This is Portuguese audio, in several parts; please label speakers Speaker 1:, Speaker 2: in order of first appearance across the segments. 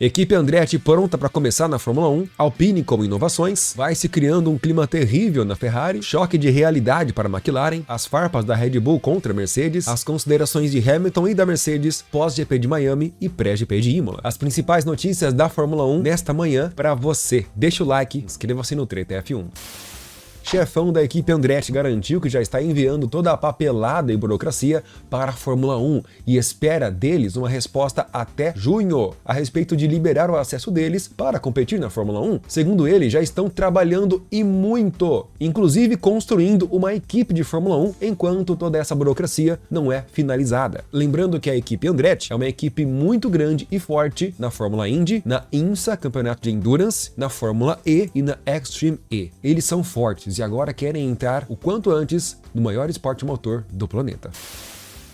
Speaker 1: Equipe Andretti pronta para começar na Fórmula 1, Alpine com inovações, vai se criando um clima terrível na Ferrari, choque de realidade para a McLaren, as farpas da Red Bull contra a Mercedes, as considerações de Hamilton e da Mercedes pós-GP de Miami e pré-GP de Imola. As principais notícias da Fórmula 1 nesta manhã para você. Deixa o like, inscreva-se no Treta F1. Chefão da equipe Andretti garantiu que já está enviando toda a papelada e burocracia para a Fórmula 1 e espera deles uma resposta até junho a respeito de liberar o acesso deles para competir na Fórmula 1. Segundo ele, já estão trabalhando e muito, inclusive construindo uma equipe de Fórmula 1 enquanto toda essa burocracia não é finalizada. Lembrando que a equipe Andretti é uma equipe muito grande e forte na Fórmula Indy, na IMSA, Campeonato de Endurance, na Fórmula E e na Extreme E. Eles são fortes e agora querem entrar o quanto antes no maior esporte motor do planeta.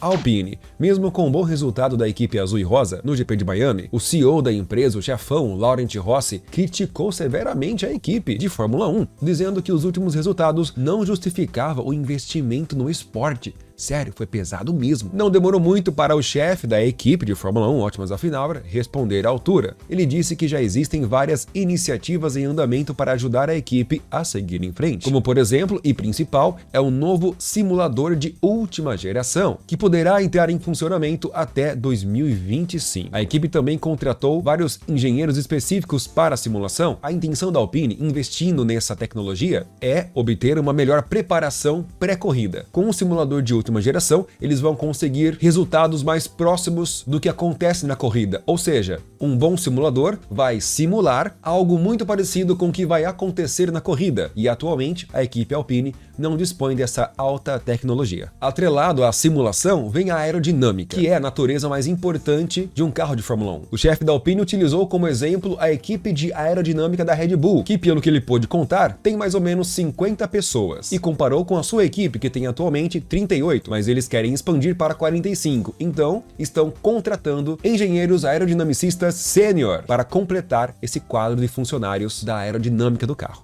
Speaker 1: Alpine. Mesmo com um bom resultado da equipe azul e rosa no GP de Miami, o CEO da empresa, o chefão Laurent Rossi, criticou severamente a equipe de Fórmula 1, dizendo que os últimos resultados não justificavam o investimento no esporte. Sério, foi pesado mesmo. Não demorou muito para o chefe da equipe de Fórmula 1, Otmar Zafnauer, responder à altura. Ele disse que já existem várias iniciativas em andamento para ajudar a equipe a seguir em frente. Como, por exemplo, e principal, é o novo simulador de última geração, que poderá entrar em funcionamento até 2025. A equipe também contratou vários engenheiros específicos para a simulação. A intenção da Alpine, investindo nessa tecnologia, é obter uma melhor preparação pré-corrida. Com o simulador de última geração, eles vão conseguir resultados mais próximos do que acontece na corrida, ou seja, um bom simulador vai simular algo muito parecido com o que vai acontecer na corrida, e atualmente a equipe Alpine não dispõe dessa alta tecnologia. Atrelado à simulação vem a aerodinâmica, que é a natureza mais importante de um carro de Fórmula 1. O chefe da Alpine utilizou como exemplo a equipe de aerodinâmica da Red Bull, que pelo que ele pôde contar, tem mais ou menos 50 pessoas, e comparou com a sua equipe, que tem atualmente 38, mas eles querem expandir para 45, então estão contratando engenheiros aerodinamicistas sênior para completar esse quadro de funcionários da aerodinâmica do carro.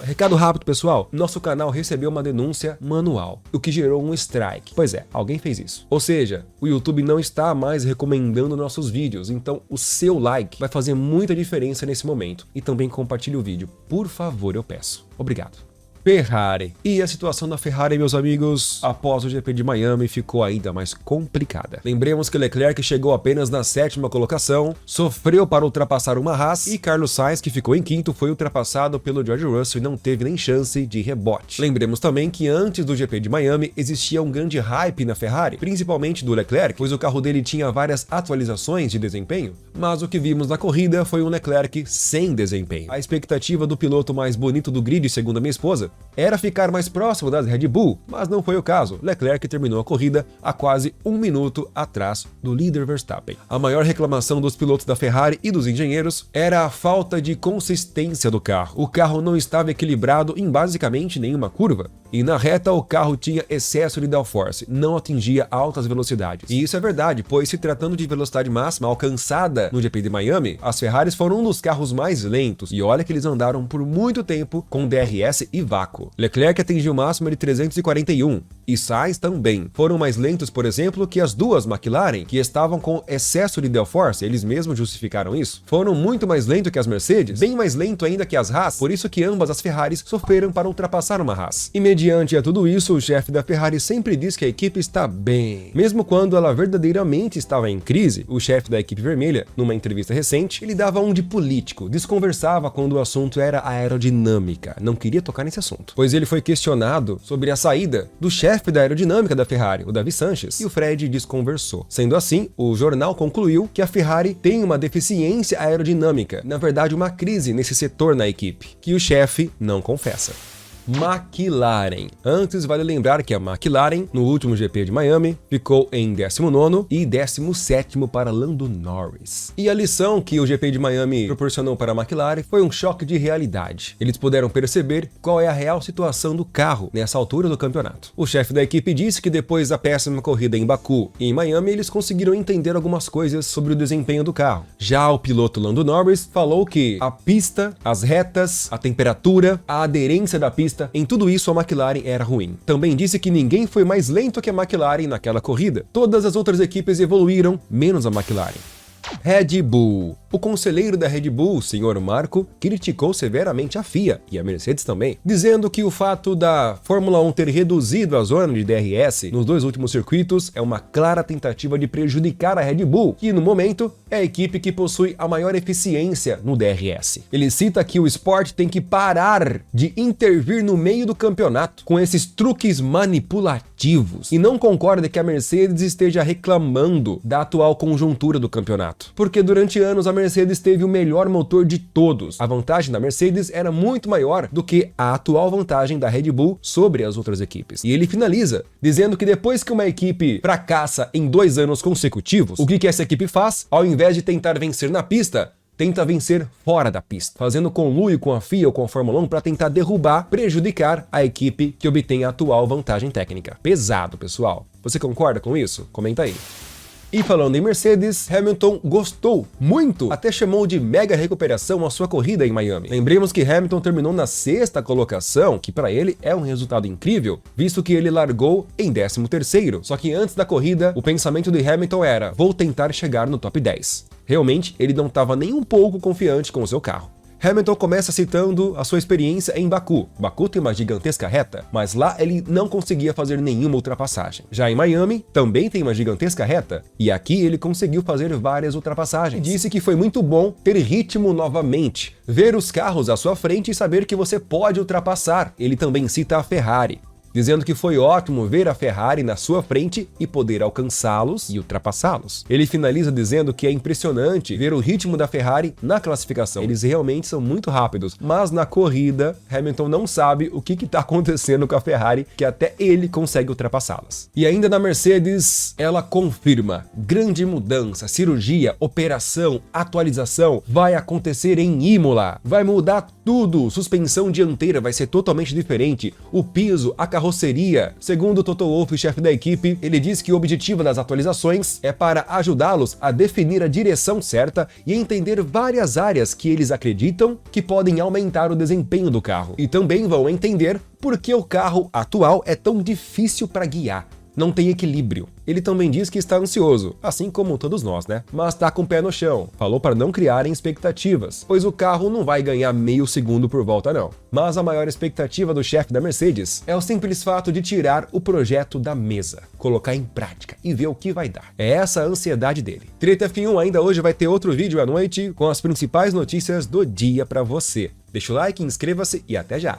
Speaker 1: Recado rápido, pessoal, nosso canal recebeu uma denúncia manual, o que gerou um strike. Pois é, alguém fez isso. Ou seja, o YouTube não está mais recomendando nossos vídeos, então o seu like vai fazer muita diferença nesse momento. E também compartilhe o vídeo, por favor, eu peço. Obrigado. Ferrari. E a situação da Ferrari, meus amigos, após o GP de Miami ficou ainda mais complicada. Lembremos que Leclerc chegou apenas na 7ª colocação, sofreu para ultrapassar uma Haas e Carlos Sainz, que ficou em 5º, foi ultrapassado pelo George Russell e não teve nem chance de rebote. Lembremos também que antes do GP de Miami existia um grande hype na Ferrari, principalmente do Leclerc, pois o carro dele tinha várias atualizações de desempenho, mas o que vimos na corrida foi um Leclerc sem desempenho. A expectativa do piloto mais bonito do grid, segundo a minha esposa, era ficar mais próximo das Red Bull, mas não foi o caso. Leclerc terminou a corrida a quase 1 minuto atrás do líder Verstappen. A maior reclamação dos pilotos da Ferrari e dos engenheiros era a falta de consistência do carro. O carro não estava equilibrado em basicamente nenhuma curva. E na reta o carro tinha excesso de downforce, não atingia altas velocidades. E isso é verdade, pois se tratando de velocidade máxima alcançada no GP de Miami, as Ferraris foram um dos carros mais lentos, e olha que eles andaram por muito tempo com DRS e vácuo. Leclerc atingiu o máximo de 341, e Sainz também. Foram mais lentos, por exemplo, que as duas McLaren, que estavam com excesso de downforce, eles mesmos justificaram isso. Foram muito mais lentos que as Mercedes, bem mais lento ainda que as Haas, por isso que ambas as Ferraris sofreram para ultrapassar uma Haas. E mediante a tudo isso, o chefe da Ferrari sempre diz que a equipe está bem. Mesmo quando ela verdadeiramente estava em crise, o chefe da equipe vermelha, numa entrevista recente, ele dava um de político, desconversava quando o assunto era aerodinâmica, não queria tocar nesse assunto. Pois ele foi questionado sobre a saída do chefe da aerodinâmica da Ferrari, o Davi Sanches, e o Fred desconversou. Sendo assim, o jornal concluiu que a Ferrari tem uma deficiência aerodinâmica, na verdade uma crise nesse setor na equipe, que o chefe não confessa. McLaren. Antes, vale lembrar que a McLaren, no último GP de Miami, ficou em 19º e 17º para Lando Norris. E a lição que o GP de Miami proporcionou para a McLaren foi um choque de realidade. Eles puderam perceber qual é a real situação do carro nessa altura do campeonato. O chefe da equipe disse que depois da péssima corrida em Baku e em Miami, eles conseguiram entender algumas coisas sobre o desempenho do carro. Já o piloto Lando Norris falou que a pista, as retas, a temperatura, a aderência da pista, em tudo isso a McLaren era ruim. Também disse que ninguém foi mais lento que a McLaren naquela corrida. Todas as outras equipes evoluíram, menos a McLaren. Red Bull. O conselheiro da Red Bull, Sr. Marco, criticou severamente a FIA e a Mercedes também, dizendo que o fato da Fórmula 1 ter reduzido a zona de DRS nos 2 últimos circuitos é uma clara tentativa de prejudicar a Red Bull, que no momento é a equipe que possui a maior eficiência no DRS. Ele cita que o esporte tem que parar de intervir no meio do campeonato com esses truques manipulativos e não concorda que a Mercedes esteja reclamando da atual conjuntura do campeonato, porque durante anos a Mercedes teve o melhor motor de todos. A vantagem da Mercedes era muito maior do que a atual vantagem da Red Bull sobre as outras equipes. E ele finaliza dizendo que depois que uma equipe fracassa em 2 anos consecutivos, o que essa equipe faz? Ao invés de tentar vencer na pista, tenta vencer fora da pista, fazendo conluio com a FIA ou com a Fórmula 1 para tentar derrubar, prejudicar a equipe que obtém a atual vantagem técnica. Pesado, pessoal. Você concorda com isso? Comenta aí. E falando em Mercedes, Hamilton gostou muito, até chamou de mega recuperação a sua corrida em Miami. Lembremos que Hamilton terminou na 6ª colocação, que para ele é um resultado incrível, visto que ele largou em 13º. Só que antes da corrida, o pensamento de Hamilton era: vou tentar chegar no top 10. Realmente, ele não estava nem um pouco confiante com o seu carro. Hamilton começa citando a sua experiência em Baku. Baku tem uma gigantesca reta, mas lá ele não conseguia fazer nenhuma ultrapassagem. Já em Miami, também tem uma gigantesca reta, e aqui ele conseguiu fazer várias ultrapassagens. Disse que foi muito bom ter ritmo novamente, ver os carros à sua frente e saber que você pode ultrapassar. Ele também cita a Ferrari, dizendo que foi ótimo ver a Ferrari na sua frente e poder alcançá-los e ultrapassá-los. Ele finaliza dizendo que é impressionante ver o ritmo da Ferrari na classificação. Eles realmente são muito rápidos, mas na corrida, Hamilton não sabe o que está acontecendo com a Ferrari, que até ele consegue ultrapassá-las. E ainda na Mercedes, ela confirma: grande mudança, cirurgia, operação, atualização, vai acontecer em Imola. Vai mudar tudo, suspensão dianteira vai ser totalmente diferente, o piso, a carroceria. Segundo Toto Wolff, chefe da equipe, ele diz que o objetivo das atualizações é para ajudá-los a definir a direção certa e entender várias áreas que eles acreditam que podem aumentar o desempenho do carro. E também vão entender por que o carro atual é tão difícil para guiar. Não tem equilíbrio. Ele também diz que está ansioso, assim como todos nós, né? Mas tá com o pé no chão. Falou para não criarem expectativas, pois o carro não vai ganhar meio segundo por volta não. Mas a maior expectativa do chefe da Mercedes é o simples fato de tirar o projeto da mesa, colocar em prática e ver o que vai dar. É essa a ansiedade dele. Treta F1 ainda hoje vai ter outro vídeo à noite com as principais notícias do dia para você. Deixa o like, inscreva-se e até já!